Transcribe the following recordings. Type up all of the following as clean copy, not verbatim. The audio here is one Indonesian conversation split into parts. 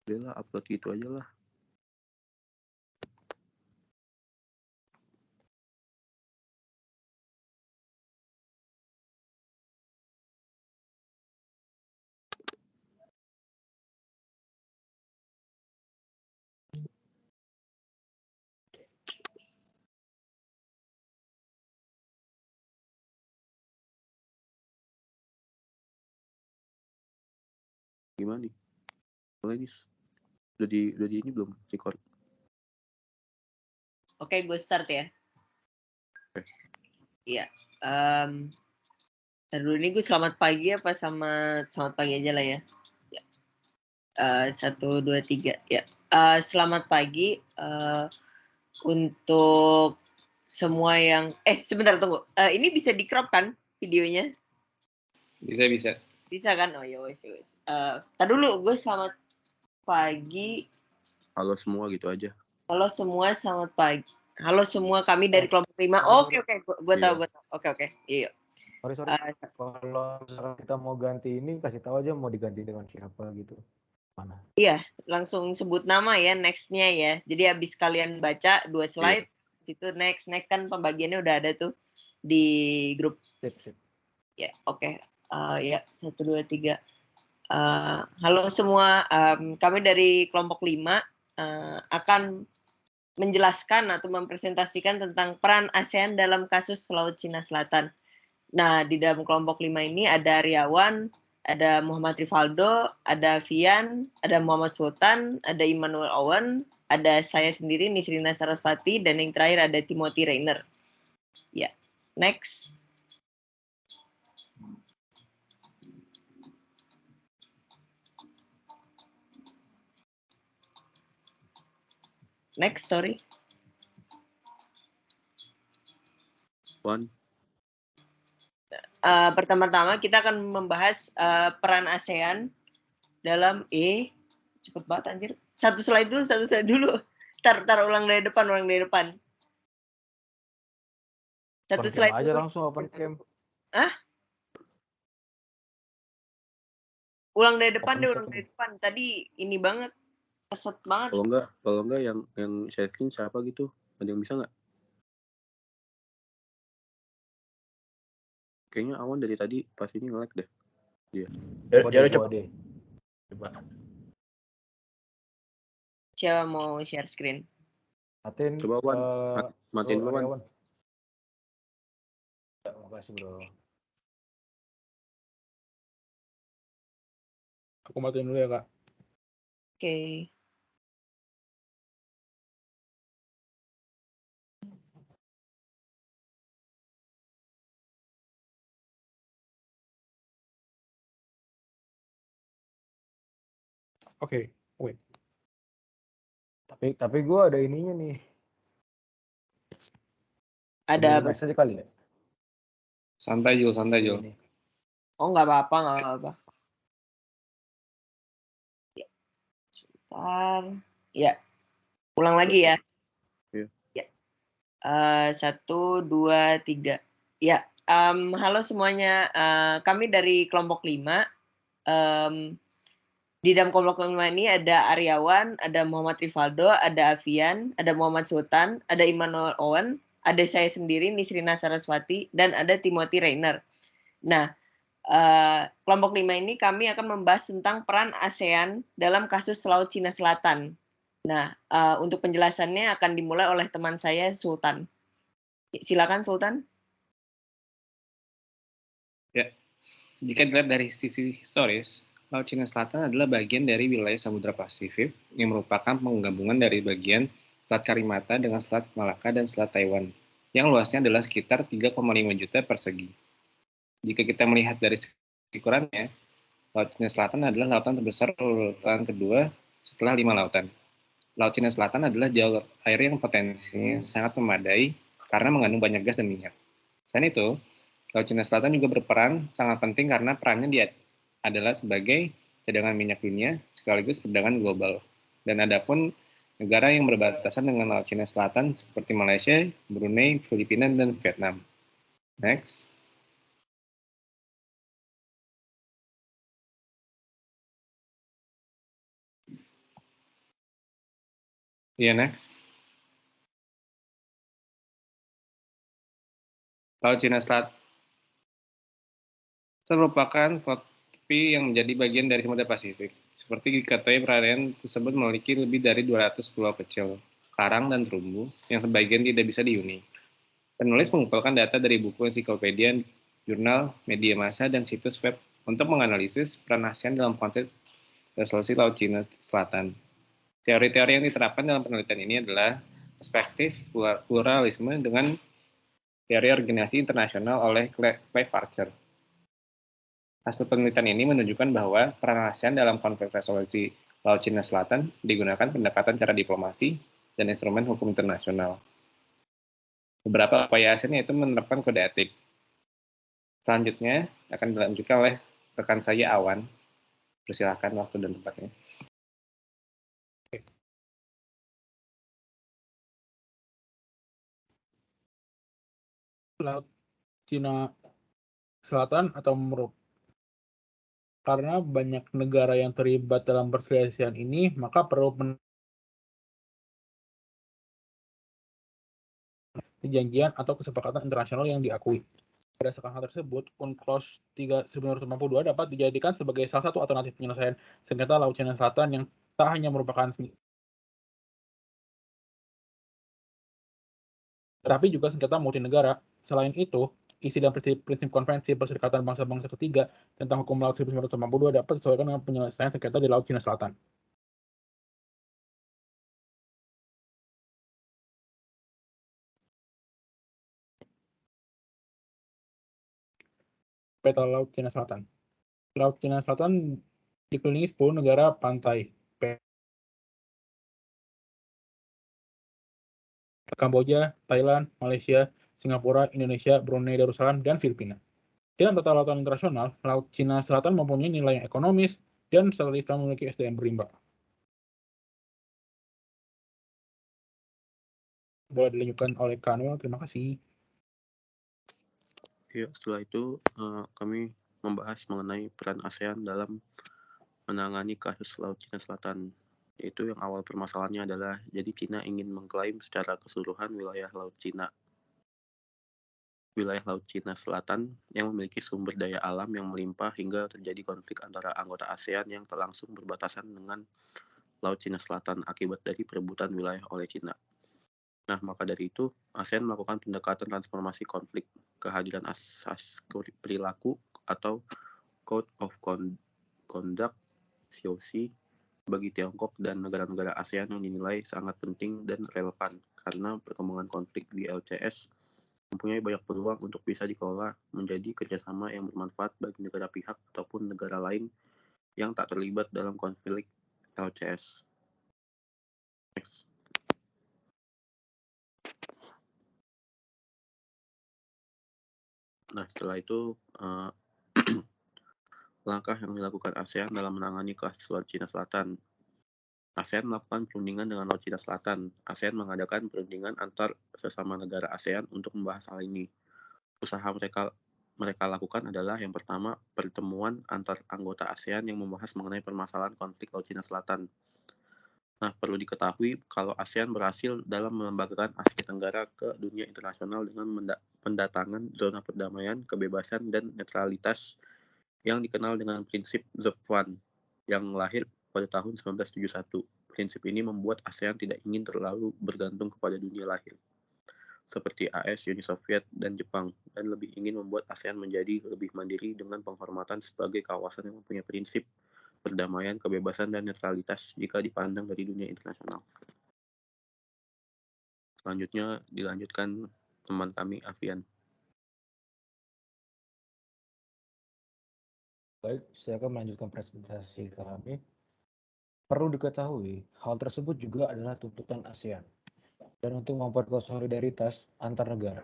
Udah lah, upload gitu aja lah. Gimana nih? Mulai nih. Udah di ini belum record? Oke, gue start ya. Oke. Iya. Dulu ini gue selamat pagi apa selamat pagi aja lah ya. 1, 2, 3 ya. Selamat pagi untuk semua yang sebentar tunggu. Ini bisa di crop kan videonya? Bisa. Bisa kan? Oh ya wes. Tar dulu, gue selamat pagi. Halo semua gitu aja. Halo semua, selamat pagi. Halo semua, kami dari kelompok 5. Oke. Gue tahu. Oke. Iya. Sorry. Kalau misalkan kita mau ganti ini, kasih tahu aja mau diganti dengan siapa gitu. Mana? Iya, langsung sebut nama ya, next-nya ya. Jadi habis kalian baca 2 slide, situ next kan pembagiannya udah ada tuh di grup. Sip. Ya, oke. Ya, 1, 2, 3. Halo semua, kami dari kelompok 5 akan menjelaskan atau mempresentasikan tentang peran ASEAN dalam kasus Laut Cina Selatan. Nah, di dalam kelompok 5 ini ada Riawan, ada Muhammad Rivaldo, ada Vian, ada Muhammad Sultan, ada Immanuel Owen, ada saya sendiri Nisrina Sarasvati, dan yang terakhir ada Timothy Rainer. Ya, next. Next, sorry. One. Pertama-tama kita akan membahas peran ASEAN dalam cepet banget anjir. Satu slide dulu. Tar ulang dari depan. Satu Open slide cam aja dulu. langsung open cam. Ulang dari depan Open deh, cam. ulang dari depan. Tadi ini banget. Keset banget. Kalau enggak yang share screen siapa gitu? Ada yang bisa nggak? Kayaknya Awan dari tadi pas ini nge-lag deh. Dia. Coba deh. Siapa mau share screen? Matiin. Coba Wan, matiin lu Wan. Makasih bro. Aku matiin dulu ya Kak. Oke. Oke, wait. Tapi gue ada ininya nih. Ada apa? Message kali ya? Santai Jul. Oh, nggak apa-apa. Ya. Sebentar. Ya. Ulang lagi ya. Iya. Ya. 1, 2, 3. Ya. Halo semuanya. Kami dari kelompok 5. Di dalam kelompok 5 ini ada Aryawan, ada Muhammad Rivaldo, ada Avian, ada Muhammad Sultan, ada Immanuel Owen, ada saya sendiri Nisrina Sarasvati, dan ada Timothy Rainer. Nah, kelompok 5 ini kami akan membahas tentang peran ASEAN dalam kasus Laut Cina Selatan. Nah, untuk penjelasannya akan dimulai oleh teman saya Sultan. Silakan Sultan. Ya, jika dilihat dari sisi historis, Laut Cina Selatan adalah bagian dari wilayah Samudra Pasifik yang merupakan penggabungan dari bagian Selat Karimata dengan Selat Malaka dan Selat Taiwan, yang luasnya adalah sekitar 3,5 juta persegi. Jika kita melihat dari segi ukurannya, Laut Cina Selatan adalah lautan terbesar urutan kedua setelah 5 lautan. Laut Cina Selatan adalah jalur air yang potensinya sangat memadai karena mengandung banyak gas dan minyak. Selain itu, Laut Cina Selatan juga berperan sangat penting karena perannya adalah sebagai cadangan minyak dunia sekaligus perdagangan global. Dan adapun negara yang berbatasan dengan Laut Cina Selatan seperti Malaysia, Brunei, Filipina, dan Vietnam. Next. Iya, next. Laut Cina Selatan merupakan tepi yang menjadi bagian dari Samudra Pasifik. Seperti diketahui, perairan tersebut memiliki lebih dari 200 pulau kecil, karang, dan terumbu yang sebagian tidak bisa dihuni. Penulis mengumpulkan data dari buku ensiklopedia, jurnal, media massa, dan situs web untuk menganalisis peran ASEAN dalam konsep resolusi Laut Cina Selatan. Teori-teori yang diterapkan dalam penelitian ini adalah perspektif pluralisme dengan teori organisasi internasional oleh Clive Archer. Hasil penelitian ini menunjukkan bahwa peran ASEAN dalam konflik resolusi Laut Cina Selatan digunakan pendekatan cara diplomasi dan instrumen hukum internasional. Beberapa upaya ASEAN yaitu menerapkan kode etik. Selanjutnya akan dilanjutkan oleh rekan saya Awan. Persilakan waktu dan tempatnya. Laut Cina Selatan atau karena banyak negara yang terlibat dalam perselisihan ini, maka perlu perjanjian atau kesepakatan internasional yang diakui. Berdasarkan hal tersebut, UNCLOS 1952 dapat dijadikan sebagai salah satu alternatif penyelesaian sengketa Laut Cina Selatan yang tak hanya merupakan tetapi juga sengketa multinegara. Selain itu, isi dan prinsip konvensi Perserikatan Bangsa-Bangsa Ketiga tentang hukum laut 1982 dapat disesuaikan dengan penyelesaian sengketa di Laut Cina Selatan. Peta Laut Cina Selatan. Laut Cina Selatan dikelilingi 10 negara pantai. Kamboja, Thailand, Malaysia, Singapura, Indonesia, Brunei Darussalam, dan Filipina. Dalam tata lautan internasional, Laut Cina Selatan mempunyai nilai yang ekonomis dan strategis dan memiliki SDM berlimpah. Boleh dilanjutkan oleh Kanwil, terima kasih. Ya, setelah itu kami membahas mengenai peran ASEAN dalam menangani kasus Laut Cina Selatan. Yaitu yang awal permasalahannya adalah jadi Cina ingin mengklaim secara keseluruhan wilayah Laut Cina Selatan yang memiliki sumber daya alam yang melimpah hingga terjadi konflik antara anggota ASEAN yang tak langsung berbatasan dengan Laut Cina Selatan akibat dari perebutan wilayah oleh Cina. Nah, maka dari itu, ASEAN melakukan pendekatan transformasi konflik, kehadiran asas perilaku atau Code of Conduct COC bagi Tiongkok dan negara-negara ASEAN yang dinilai sangat penting dan relevan karena perkembangan konflik di LCS mempunyai banyak peluang untuk bisa dikelola menjadi kerjasama yang bermanfaat bagi negara pihak ataupun negara lain yang tak terlibat dalam konflik LCS. Next. Nah, setelah itu langkah yang dilakukan ASEAN dalam menangani kasus Laut Cina Selatan. ASEAN melakukan perundingan dengan Laut Cina Selatan. ASEAN mengadakan perundingan antar sesama negara ASEAN untuk membahas hal ini. Usaha mereka lakukan adalah yang pertama, pertemuan antar anggota ASEAN yang membahas mengenai permasalahan konflik Laut Cina Selatan. Nah, perlu diketahui kalau ASEAN berhasil dalam melembagakan Asia Tenggara ke dunia internasional dengan pendatangan zona perdamaian, kebebasan, dan netralitas yang dikenal dengan prinsip The One yang lahir pada tahun 1971. Prinsip ini membuat ASEAN tidak ingin terlalu bergantung kepada dunia lahir, seperti AS, Uni Soviet, dan Jepang, dan lebih ingin membuat ASEAN menjadi lebih mandiri dengan penghormatan sebagai kawasan yang mempunyai prinsip perdamaian, kebebasan, dan netralitas jika dipandang dari dunia internasional. Selanjutnya dilanjutkan teman kami, Afian. Baik, saya akan melanjutkan presentasi kami. Perlu diketahui, hal tersebut juga adalah tuntutan ASEAN. Dan untuk memperkuat solidaritas antar negara.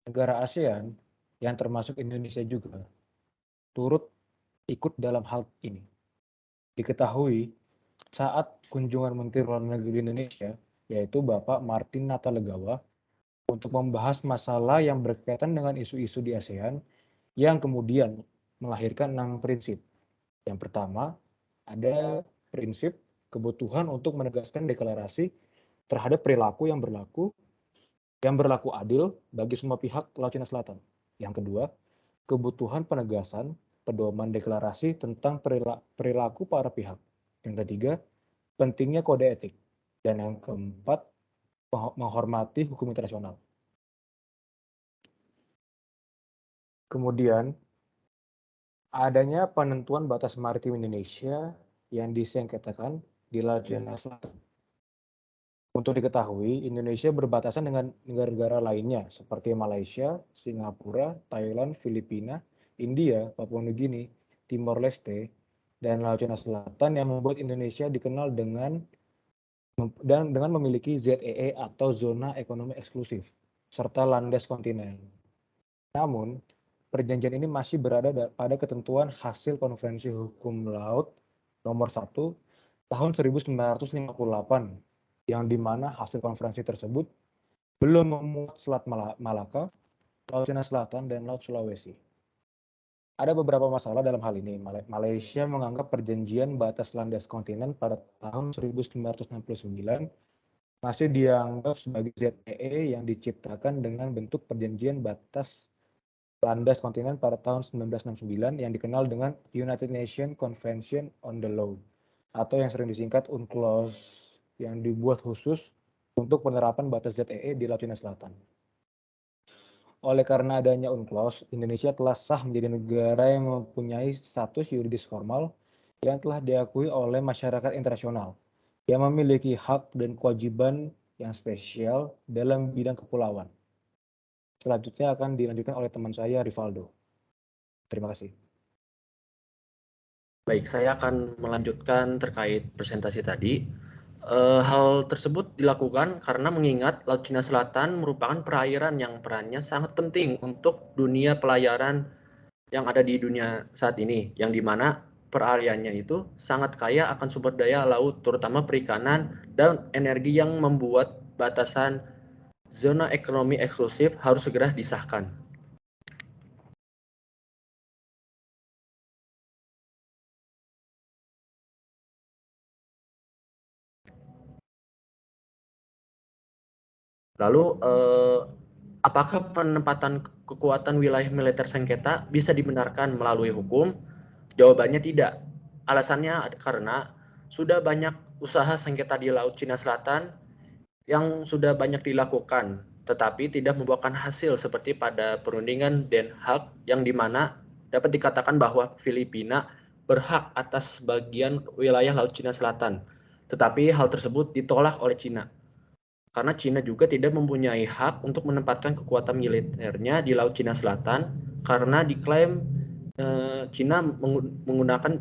Negara ASEAN, yang termasuk Indonesia juga, turut ikut dalam hal ini. Diketahui, saat kunjungan Menteri Luar Negeri Indonesia, yaitu Bapak Martin Natalegawa, untuk membahas masalah yang berkaitan dengan isu-isu di ASEAN, yang kemudian melahirkan 6 prinsip. Yang pertama, ada prinsip kebutuhan untuk menegaskan deklarasi terhadap perilaku yang berlaku adil bagi semua pihak Laut Cina Selatan. Yang kedua, kebutuhan penegasan pedoman deklarasi tentang perilaku para pihak. Yang ketiga, pentingnya kode etik. Dan yang keempat, menghormati hukum internasional. Kemudian, adanya penentuan batas maritim Indonesia yang disengketakan di Laut Cina Selatan. Untuk diketahui, Indonesia berbatasan dengan negara-negara lainnya seperti Malaysia, Singapura, Thailand, Filipina, India, Papua Nugini, Timor Leste, dan Laut Cina Selatan yang membuat Indonesia dikenal dengan memiliki ZEE atau zona ekonomi eksklusif serta landas kontinen. Namun, perjanjian ini masih berada pada ketentuan hasil Konferensi Hukum Laut nomor 1 tahun 1958 yang dimana hasil konferensi tersebut belum memuat Selat Malaka, Laut Cina Selatan, dan Laut Sulawesi. Ada beberapa masalah dalam hal ini. Malaysia menganggap perjanjian batas landas kontinen pada tahun 1969 masih dianggap sebagai ZEE yang diciptakan dengan bentuk perjanjian batas landas kontinen pada tahun 1969 yang dikenal dengan United Nations Convention on the Law atau yang sering disingkat UNCLOS yang dibuat khusus untuk penerapan batas ZEE di Laut Cina Selatan. Oleh karena adanya UNCLOS, Indonesia telah sah menjadi negara yang mempunyai status yuridis formal yang telah diakui oleh masyarakat internasional, yang memiliki hak dan kewajiban yang spesial dalam bidang kepulauan. Selanjutnya akan dilanjutkan oleh teman saya, Rivaldo. Terima kasih. Baik, saya akan melanjutkan terkait presentasi tadi. Hal tersebut dilakukan karena mengingat Laut Cina Selatan merupakan perairan yang perannya sangat penting untuk dunia pelayaran yang ada di dunia saat ini, yang dimana perairannya itu sangat kaya akan sumber daya laut, terutama perikanan dan energi yang membuat batasan zona ekonomi eksklusif harus segera disahkan. Lalu, apakah penempatan kekuatan wilayah militer sengketa bisa dibenarkan melalui hukum? Jawabannya tidak. Alasannya karena sudah banyak usaha sengketa di Laut Cina Selatan yang sudah banyak dilakukan, tetapi tidak membuahkan hasil seperti pada perundingan Den Haag yang dimana dapat dikatakan bahwa Filipina berhak atas bagian wilayah Laut Cina Selatan. Tetapi hal tersebut ditolak oleh Cina. Karena Cina juga tidak mempunyai hak untuk menempatkan kekuatan militernya di Laut Cina Selatan karena diklaim Cina menggunakan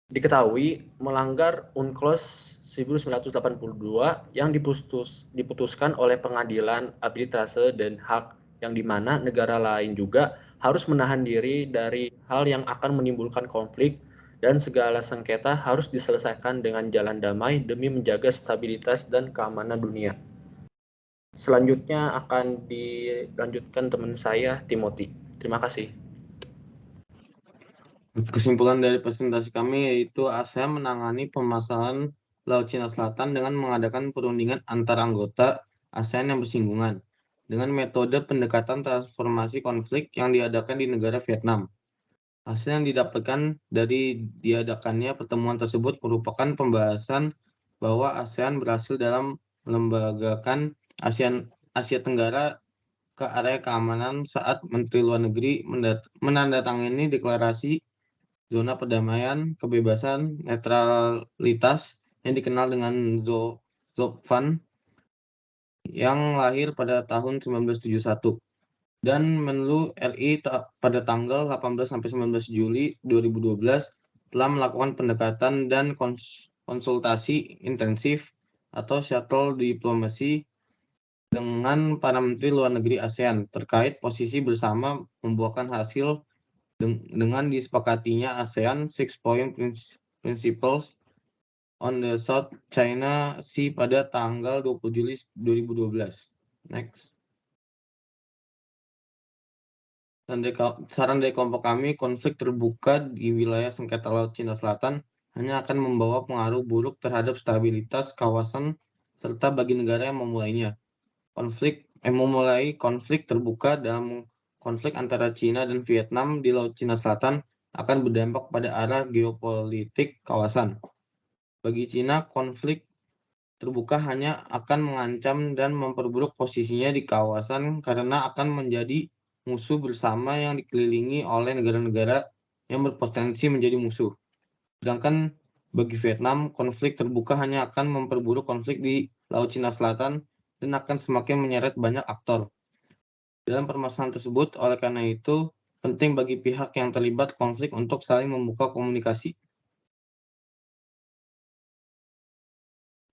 diketahui melanggar UNCLOS 1982 yang diputuskan oleh Pengadilan Arbitrase Den Haag yang dimana negara lain juga harus menahan diri dari hal yang akan menimbulkan konflik dan segala sengketa harus diselesaikan dengan jalan damai demi menjaga stabilitas dan keamanan dunia. Selanjutnya akan dilanjutkan teman saya, Timothy. Terima kasih. Kesimpulan dari presentasi kami yaitu ASEAN menangani permasalahan Laut Cina Selatan dengan mengadakan perundingan antar anggota ASEAN yang bersinggungan dengan metode pendekatan transformasi konflik yang diadakan di negara Vietnam. Hasil yang didapatkan dari diadakannya pertemuan tersebut merupakan pembahasan bahwa ASEAN berhasil dalam melembagakan Asia Tenggara ke area keamanan saat Menteri Luar Negeri menandatangani deklarasi zona perdamaian, kebebasan, netralitas yang dikenal dengan ZOPFAN yang lahir pada tahun 1971. Dan Menlu RI pada tanggal 18-19 Juli 2012 telah melakukan pendekatan dan konsultasi intensif atau shuttle diplomasi dengan para menteri luar negeri ASEAN terkait posisi bersama membuahkan hasil dengan disepakatinya ASEAN 6-point Principles on the South China Sea pada tanggal 20 Juli 2012. Next. Saran dari kelompok kami, konflik terbuka di wilayah sengketa Laut Cina Selatan hanya akan membawa pengaruh buruk terhadap stabilitas kawasan serta bagi negara yang memulainya. Memulai konflik terbuka dalam konflik antara Cina dan Vietnam di Laut Cina Selatan akan berdampak pada arah geopolitik kawasan. Bagi Cina, konflik terbuka hanya akan mengancam dan memperburuk posisinya di kawasan karena akan menjadi musuh bersama yang dikelilingi oleh negara-negara yang berpotensi menjadi musuh. Sedangkan bagi Vietnam, konflik terbuka hanya akan memperburuk konflik di Laut Cina Selatan dan akan semakin menyeret banyak aktor. Dalam permasalahan tersebut, oleh karena itu, penting bagi pihak yang terlibat konflik untuk saling membuka komunikasi.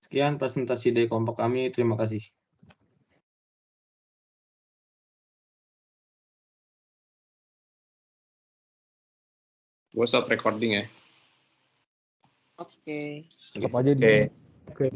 Sekian presentasi dari kelompok kami, terima kasih. Gue stop recording ya. Oke. Stop aja Oke. dulu. Oke.